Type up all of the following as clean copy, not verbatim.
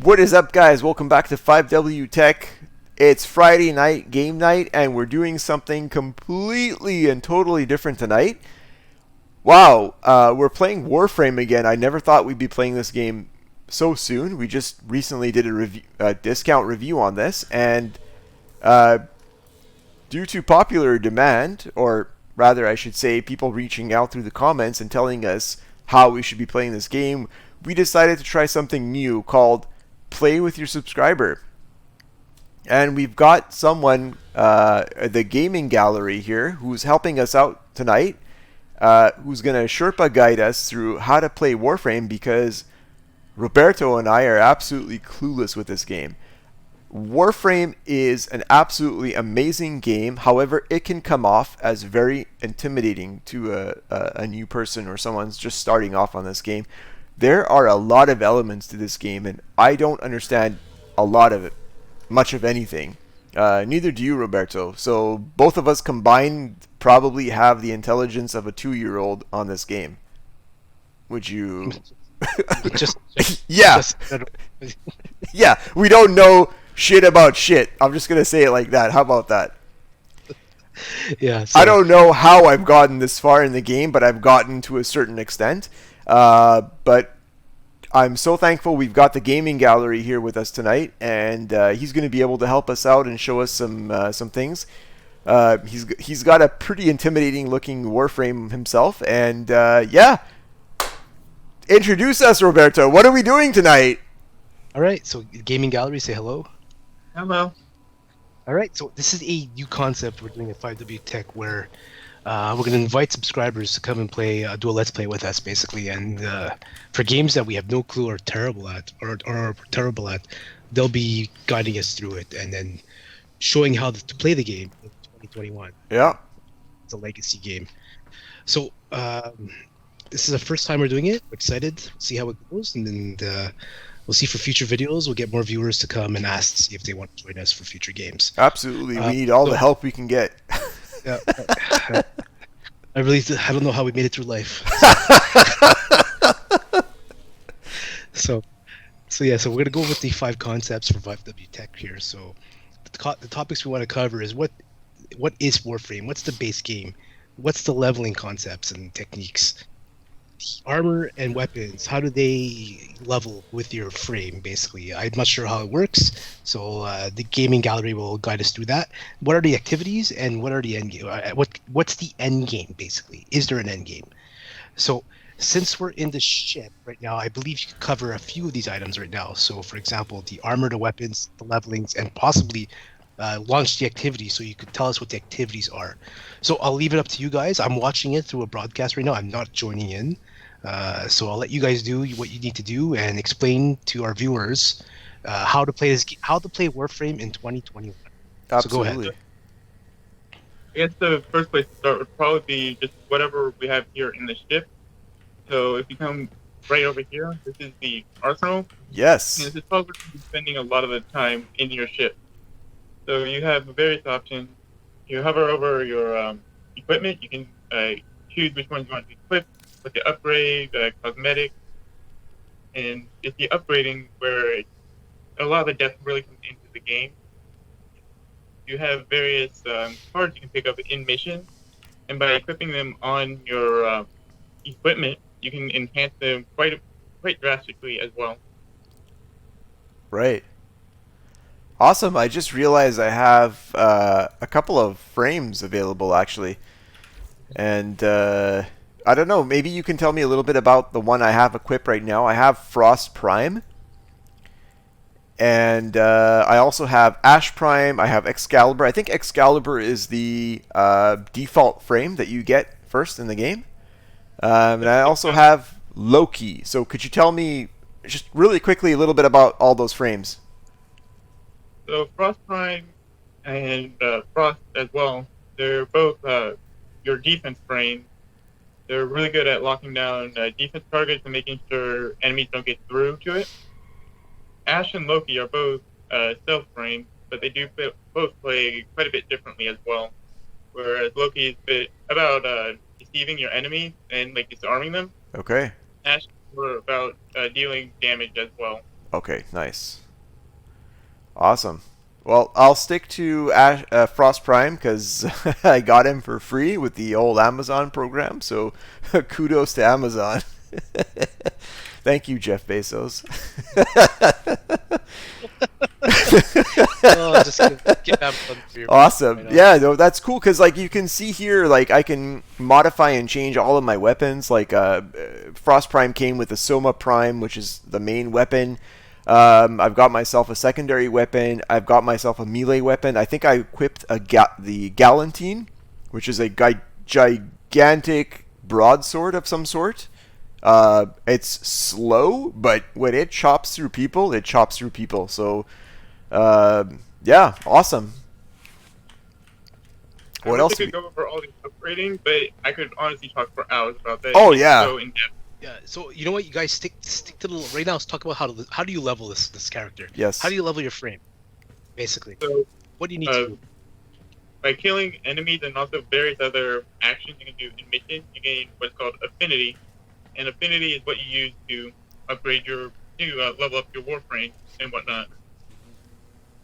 What is up, guys? Welcome back to 5W Tech. It's Friday night, game night, and we're doing something completely and totally different tonight. Wow, we're playing Warframe again. I never thought we'd be playing this game so soon. We just recently did a discount review on this, and uh, due to popular demand, or rather, I should say, people reaching out through the comments and telling us how we should be playing this game, we decided to try something new called Play with Your Subscriber. And we've got someone, the gaming gallery here, who's helping us out tonight, who's going to Sherpa guide us through how to play Warframe because Roberto and I are absolutely clueless with this game. Warframe is an absolutely amazing game. However, it can come off as very intimidating to a new person or someone's just starting off on this game. There are a lot of elements to this game, and I don't understand a lot of it, much of anything. Neither do you, Roberto. So both of us combined probably have the intelligence of a 2-year-old on this game. Would you? just yeah. Just, yeah, we don't know shit about shit. I'm just gonna say it like that. How about that? yeah. So, I don't know how I've gotten this far in the game, but I've gotten to a certain extent. But I'm so thankful we've got the gaming gallery here with us tonight, and he's going to be able to help us out and show us some things. He's got a pretty intimidating looking Warframe himself, and yeah. Introduce us, Roberto. What are we doing tonight? all right. So, gaming gallery, say hello. Hello. All right. So, this is a new concept we're doing at 5W Tech where we're going to invite subscribers to come and play, do a let's play with us, basically. And for games that we have no clue or terrible at, they'll be guiding us through it and then showing how to play the game in 2021. Yeah. It's a legacy game. So, this is the first time we're doing it. We're excited. See how it goes, and then we'll see for future videos. We'll get more viewers to come and ask to see if they want to join us for future games. Absolutely. We need all the help we can get. Yeah, I don't know how we made it through life. So we're gonna go with the 5 concepts for 5W Tech here. So the topics we want to cover is what is Warframe? What's the base game? What's the leveling concepts and techniques? Armor and weapons, how do they level with your frame, basically? I'm not sure how it works, so the gaming gallery will guide us through that. What are the activities and what are the end game? What's the end game, basically? Is there an end game? So since we're in the ship right now, I believe you can cover a few of these items right now. So for example, the armor, the weapons, the levelings, and possibly launch the activities, so you could tell us what the activities are. So I'll leave it up to you guys. I'm watching it through a broadcast right now. I'm not joining in. So I'll let you guys do what you need to do and explain to our viewers how to play Warframe in 2021. Absolutely. So go ahead. I guess the first place to start would probably be just whatever we have here in the ship. So if you come right over here, this is the arsenal. Yes. And this is probably where you're spending a lot of the time in your ship. So you have various options. You hover over your equipment. You can choose which ones you want to equip, with the upgrade, cosmetic, and it's the upgrading where a lot of the depth really comes into the game. You have various cards you can pick up in missions, and by equipping them on your equipment, you can enhance them quite drastically as well. Right. Awesome. I just realized I have a couple of frames available, actually. And I don't know, maybe you can tell me a little bit about the one I have equipped right now. I have Frost Prime. And I also have Ash Prime. I have Excalibur. I think Excalibur is the default frame that you get first in the game. And I also have Loki. So could you tell me just really quickly a little bit about all those frames? So Frost Prime and Frost as well, they're both your defense frame. They're really good at locking down defense targets and making sure enemies don't get through to it. Ash and Loki are both stealth frames, but they do both play quite a bit differently as well. Whereas Loki is a bit about deceiving your enemies and like disarming them. Okay. Ash is more about dealing damage as well. Okay, nice. Awesome. Well, I'll stick to Frost Prime because I got him for free with the old Amazon program. So kudos to Amazon. Thank you, Jeff Bezos. Oh, just get that one for your Awesome. right now. Yeah, no, that's cool because like you can see here, like I can modify and change all of my weapons. Like Frost Prime came with the Soma Prime, which is the main weapon. I've got myself a secondary weapon. I've got myself a melee weapon. I think I equipped the Galantine, which is a gigantic broadsword of some sort. It's slow, but when it chops through people, it chops through people. So, yeah, awesome. What I else? wish I could go over all the upgrading, but I could honestly talk for hours about that. Oh, It's yeah. So in depth. Yeah. So you know what, you guys stick to the right now. Let's talk about how do you level this character? Yes. How do you level your frame? Basically, So what do you need to do? by killing enemies and also various other actions you can do in missions, you gain what's called affinity, and affinity is what you use to upgrade to level up your Warframe and whatnot.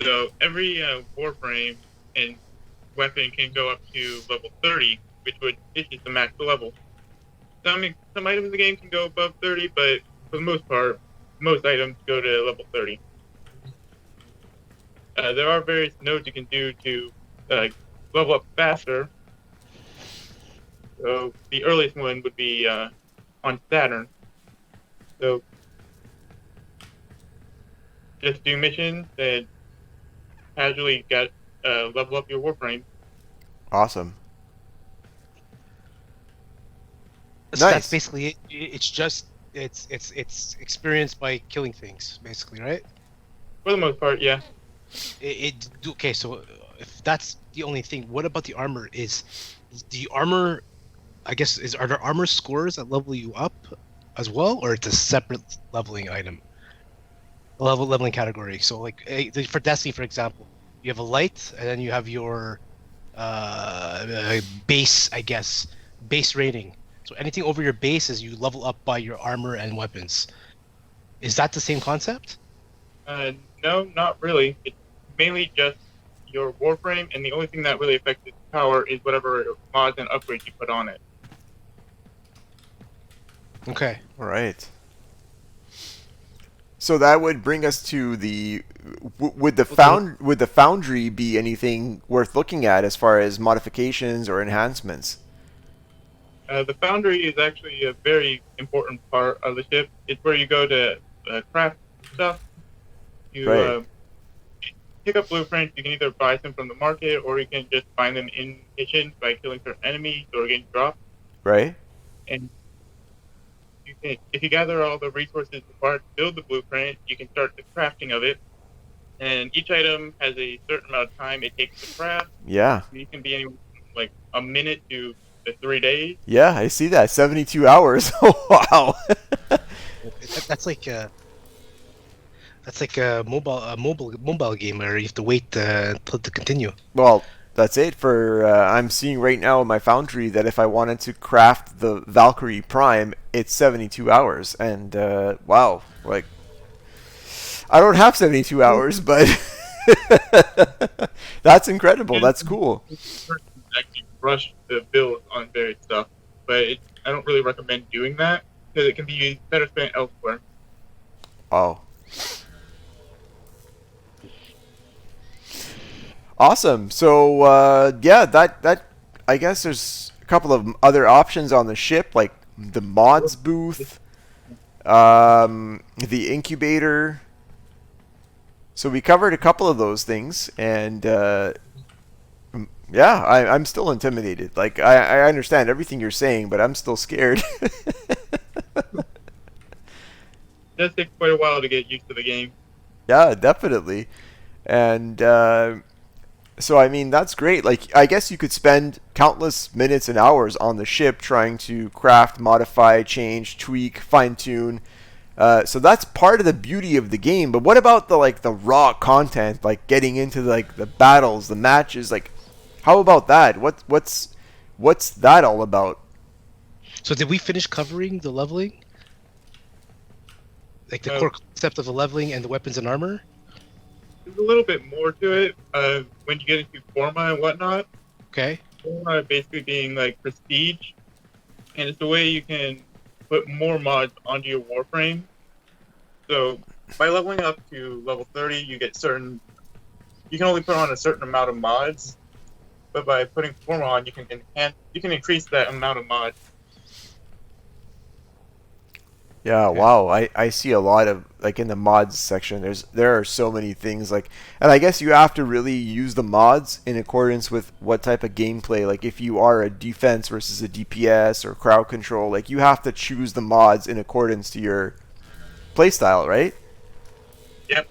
So every Warframe and weapon can go up to level 30, which is the max level. Some items in the game can go above 30, but for the most part, most items go to level 30. There are various nodes you can do to level up faster. So the earliest one would be on Saturn. So just do missions and casually level up your Warframe. Awesome. So Nice. that's basically it. It's experience by killing things, basically, right? For the most part, yeah. Okay. So if that's the only thing, what about the armor? Is the armor? I guess are there armor scores that level you up as well, or it's a separate leveling item? Leveling category. So like for Destiny, for example, you have a light, and then you have your base, I guess, base rating. So anything over your base is you level up by your armor and weapons. Is that the same concept? No, not really. It's mainly just your Warframe, and the only thing that really affects its power is whatever mods and upgrades you put on it. Okay. All right. So that would bring us to the would the foundry be anything worth looking at as far as modifications or enhancements? The Foundry is actually a very important part of the ship. It's where you go to craft stuff. You Right. pick up blueprints. You can either buy them from the market, or you can just find them in missions by killing certain enemies or getting dropped. Right. And if you gather all the resources required to build the blueprint, you can start the crafting of it. And each item has a certain amount of time it takes to craft. Yeah. It can be anywhere from like a minute to 3 days. Yeah, I see that. 72 hours. Wow. That's like a mobile game where you have to wait to continue. Well, that's it for I'm seeing right now in my foundry that if I wanted to craft the Valkyrie Prime, it's 72 hours. And wow, like I don't have 72 hours, but that's incredible. That's cool. Actually rush the build on various stuff, but I don't really recommend doing that because it can be better spent elsewhere. Oh. Awesome. So yeah, that I guess there's a couple of other options on the ship, like the mods booth, the incubator. So we covered a couple of those things, and yeah, I'm still intimidated. Like I understand everything you're saying, but I'm still scared. It does take quite a while to get used to the game. Yeah, definitely. And so, I mean, that's great. Like, I guess you could spend countless minutes and hours on the ship trying to craft, modify, change, tweak, fine-tune. So that's part of the beauty of the game. But what about the raw content, like getting into the battles, the matches? Like, how about that? What's that all about? So did we finish covering the leveling? Like the Uh, core concept of the leveling and the weapons and armor? there's a little bit more to it. When you get into forma and whatnot, Okay. forma basically being like prestige, and it's the way you can put more mods onto your Warframe. So by leveling up to level 30, you get certain. You can only put on a certain amount of mods, but by putting forma on, you can enhance. You can increase that amount of mods. Yeah, Okay. wow. I see a lot of like in the mods section. There are so many things like, and I guess you have to really use the mods in accordance with what type of gameplay. Like if you are a defense versus a DPS or crowd control, like you have to choose the mods in accordance to your playstyle, right? Yep.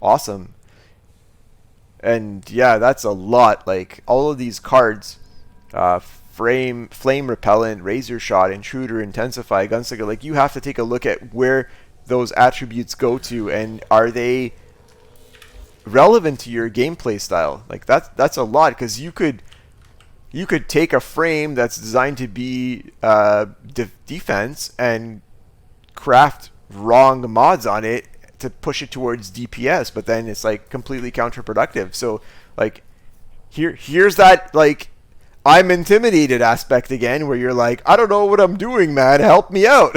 Awesome. And yeah, that's a lot. Like all of these cards, flame repellent, razor shot, intruder, intensify, gunslinger. Like you have to take a look at where those attributes go to, and are they relevant to your gameplay style? Like that's a lot because you could take a frame that's designed to be defense and craft wrong mods on it to push it towards DPS, but then it's like completely counterproductive. So like here's that like I'm intimidated aspect again where you're like, I don't know what I'm doing, man. Help me out.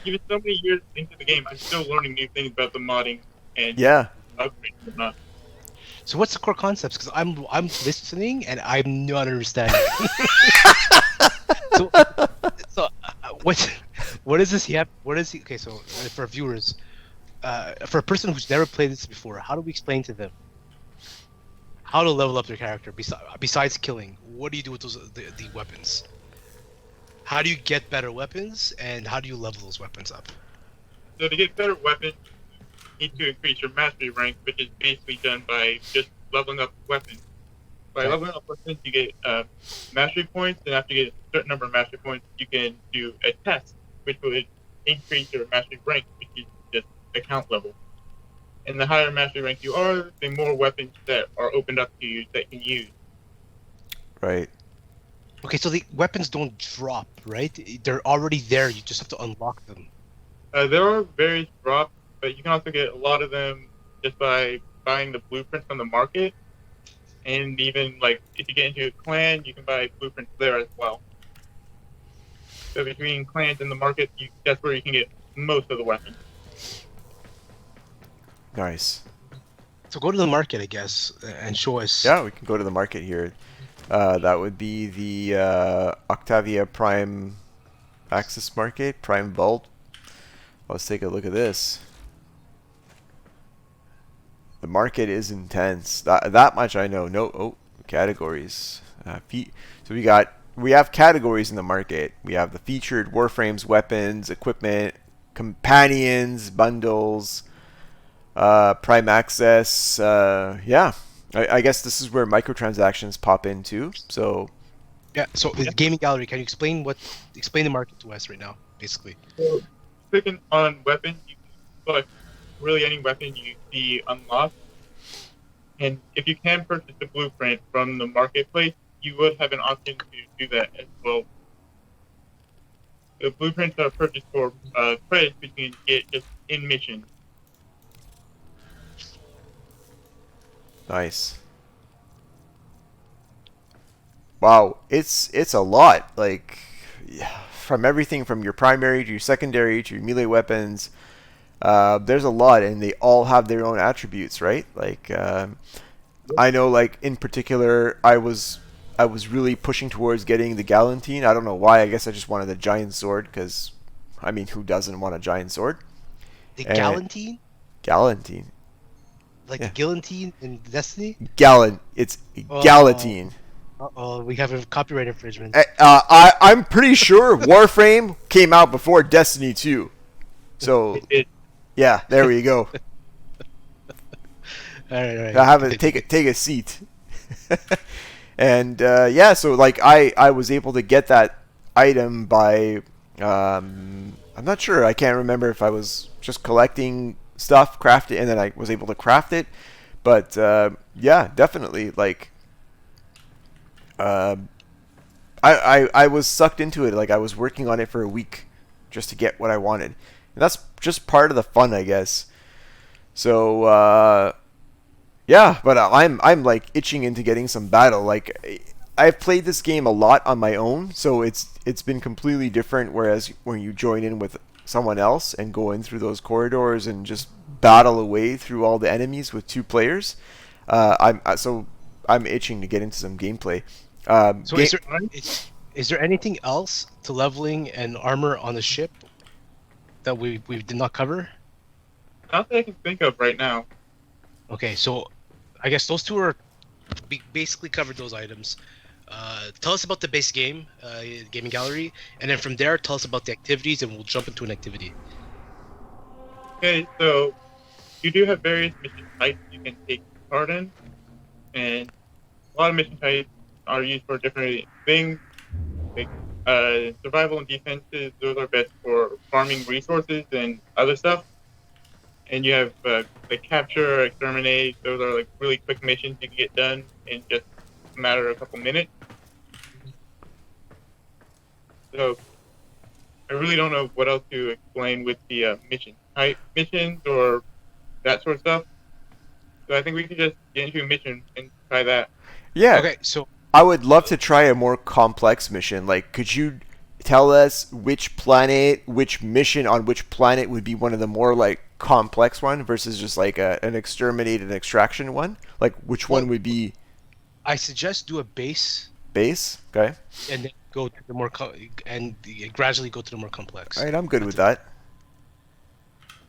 Even so many years into the game, I'm still learning new things about the modding and Yeah. upgrades and whatnot. So what's the core concepts? Because I'm listening and I'm not understanding. so what is this? You have what is he? Okay, so for viewers, for a person who's never played this before, how do we explain to them how to level up their character besides killing? What do you do with the weapons? How do you get better weapons, and how do you level those weapons up? So to get better weapons, you need to increase your mastery rank, which is basically done by just leveling up weapons. By Okay. leveling up weapons, you get mastery points, and after you get a certain number of mastery points, you can do a test, which would increase your mastery rank, which is just a count level. And the higher mastery rank you are, the more weapons that are opened up to you that you can use. Right. Okay, so the weapons don't drop, right? They're already there. You just have to unlock them. There are various drops, but you can also get a lot of them just by buying the blueprints on the market. And even like if you get into a clan, you can buy blueprints there as well. So between clans and the market, that's where you can get most of the weapons. Nice. So go to the market, I guess, and show us. Yeah, we can go to the market here. That would be the Octavia Prime Access Market, Prime Vault. Let's take a look at this. The market is intense. That much I know. Categories. So we have categories in the market. We have the featured Warframes, weapons, equipment, companions, bundles, Prime Access. Yeah. I guess this is where microtransactions pop in too. So Yeah. So the gaming gallery, can you explain the market to us right now, basically? So clicking on weapons, you can select really any weapon you see unlocked. And if you can purchase the blueprint from the marketplace, you would have an option to do that as well. The blueprints are purchased for credits which you can get just in mission. nice. Wow, it's a lot. Like from everything from your primary to your secondary to your melee weapons. There's a lot, and they all have their own attributes, right? Like I know, like in particular, I was really pushing towards getting the Galantine. I don't know why. I guess I just wanted the giant sword because, I mean, who doesn't want a giant sword? The And Galantine, Galantine, like yeah. the guillotine in Destiny. It's Oh. Galatine. Oh, we have a copyright infringement. I'm pretty sure Warframe came out before Destiny 2. So yeah, there we go. All right. I have it. Take a seat. And yeah, so like I was able to get that item by I'm not sure. I can't remember if I was just collecting stuff, craft it, and then I was able to craft it. But yeah, definitely like I was sucked into it. Like I was working on it for a week just to get what I wanted. And that's just part of the fun, I guess. So yeah, but I'm like itching into getting some battle. Like I've played this game a lot on my own, so it's been completely different. Whereas when you join in with someone else and go in through those corridors and just battle away through all the enemies with two players, I'm itching to get into some gameplay. So Ga- is there anything else to leveling and armor on the ship that we did not cover? Not that I can think of right now. Okay, so I guess those two are basically covered those items. Tell us about the base game, gaming gallery, and then from there, tell us about the activities, and we'll jump into an activity. Okay, so you do have various mission types you can take part in, and a lot of mission types are used for different things. Like survival and defenses, those are best for farming resources and other stuff. And you have like capture, exterminate. Those are like really quick missions you can get done in just a matter of a couple minutes. So I really don't know what else to explain with the mission type missions or that sort of stuff. So I think we could just get into a mission and try that. yeah, Okay, so I would love to try a more complex mission. Like, could you tell us which planet, which mission on which planet would be one of the more like complex one versus just like an exterminate and extraction one? Like, which one would be I suggest do a base base? Okay, and then go to the more gradually go to the more complex. all right, I'm good with that.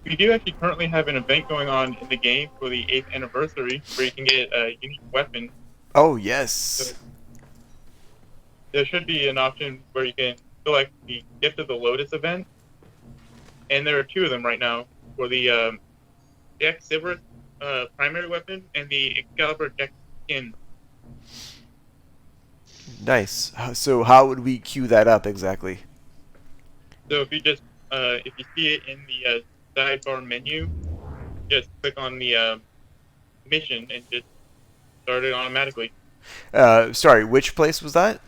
We do actually currently have an event going on in the game for the 8th anniversary where you can get a unique weapon. Oh yes, There should be an option where you can select the Gift of the Lotus event, and there are two of them right now for the Dex Silver primary weapon and the Excalibur Dex skin. nice. So how would we queue that up exactly? So if you just if you see it in the sidebar menu, just click on the mission and just start it automatically. Sorry, which place was that?